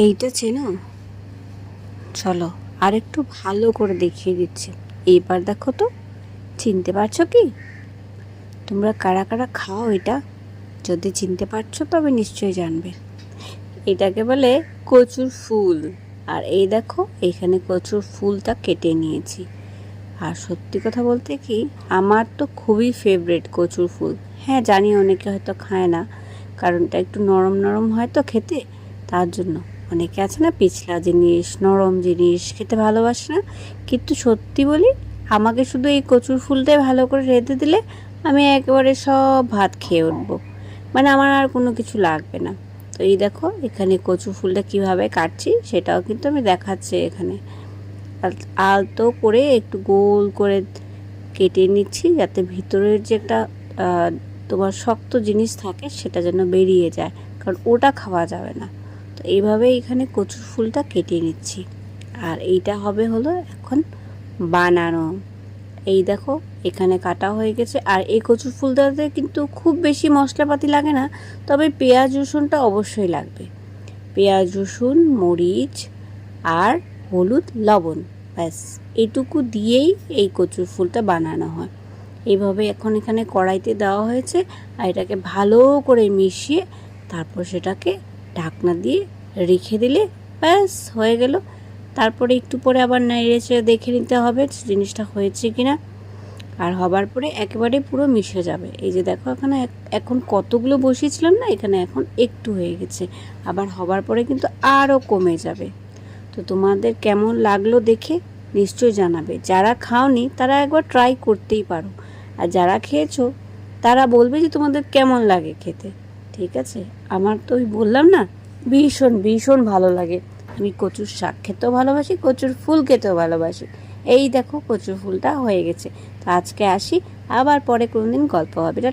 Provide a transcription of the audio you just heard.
এইটা চেনো? চলো আর একটু ভালো করে দেখিয়ে দিচ্ছি। এইবার দেখো তো, চিনতে পারছো কি? তোমরা কারা কারা খাও এটা? যদি চিনতে পারছো তবে নিশ্চয়ই জানবে। এটাকে বলে কচুর ফুল। আর এই দেখো, এখানে কচুর ফুলটা কেটে নিয়েছি। আর সত্যি কথা বলতে কি, আমার তো খুবই ফেভারিট কচুর ফুল। হ্যাঁ জানি অনেকে হয়তো খায় না, কারণ এটা একটু নরম নরম হয় তো খেতে, তার জন্য। অনেকে আছে না পিছলা জিনিস, নরম জিনিস খেতে ভালোবাসে না, কিন্তু সত্যি বলি, আমাকে শুধু এই কচুর ফুলটাই ভালো করে রেঁধে দিলে আমি একেবারে সব ভাত খেয়ে উঠবো। মানে আমার আর কোনো কিছু লাগবে না। তো এই দেখো, এখানে কচু ফুলটা কিভাবে কাটছি সেটাও কিন্তু আমি দেখাচ্ছি এখানে। আলতো করে একটু গোল করে কেটে নিচ্ছি, যাতে ভিতরের যে একটা তোমার শক্ত জিনিস থাকে সেটা যেন বেরিয়ে যায়, কারণ ওটা খাওয়া যাবে না। তো এইভাবে এখানে কচুর ফুলটা কেটে নিচ্ছি। আর এইটা হবে হলো এখন বানানো। এই দেখো, এখানে কাটা হয়ে গেছে। আর এই কচুর ফুলটাতে কিন্তু খুব বেশি মশলাপাতি লাগে না, তবে পেঁয়াজ রসুনটা অবশ্যই লাগবে। পেঁয়াজ রসুন, মরিচ আর হলুদ, লবণ, ব্যাস এইটুকু দিয়েই এই কচুর ফুলটা বানানো হয়। এইভাবে এখন এখানে কড়াইতে দেওয়া হয়েছে, আর এটাকে ভালো করে মিশিয়ে তারপর সেটাকে ঢাকনা দিয়ে রেখে দিলে ব্যাস হয়ে গেল। তারপরে একটু পরে আবার নেড়ে দেখে নিতে হবে জিনিসটা হয়েছে কিনা। আর হবার পরে একেবারে পুরো মিশে যাবে। এই যে দেখো, এখানে এখন কতগুলো বসিয়েছিলাম না, এখানে এখন একটু হয়ে গেছে। আবার হবার পরে কিন্তু আরও কমে যাবে। তো তোমাদের কেমন লাগলো দেখে নিশ্চয়ই জানাবে। যারা খাওনি তারা একবার ট্রাই করতেই পারো, আর যারা খেয়েছো তারা বলবে যে তোমাদের কেমন লাগে খেতে। ঠিক আছে? আমার তো ওই বললাম না, ভীষণ ভীষণ ভালো লাগে। আমি কচুর শাক খেতেও ভালোবাসি, কচুর ফুল খেতেও ভালোবাসি। এই দেখো, কচুর ফুলটা হয়ে গেছে। তো আজকে আসি, আবার পরে কোনোদিন গল্প হবে।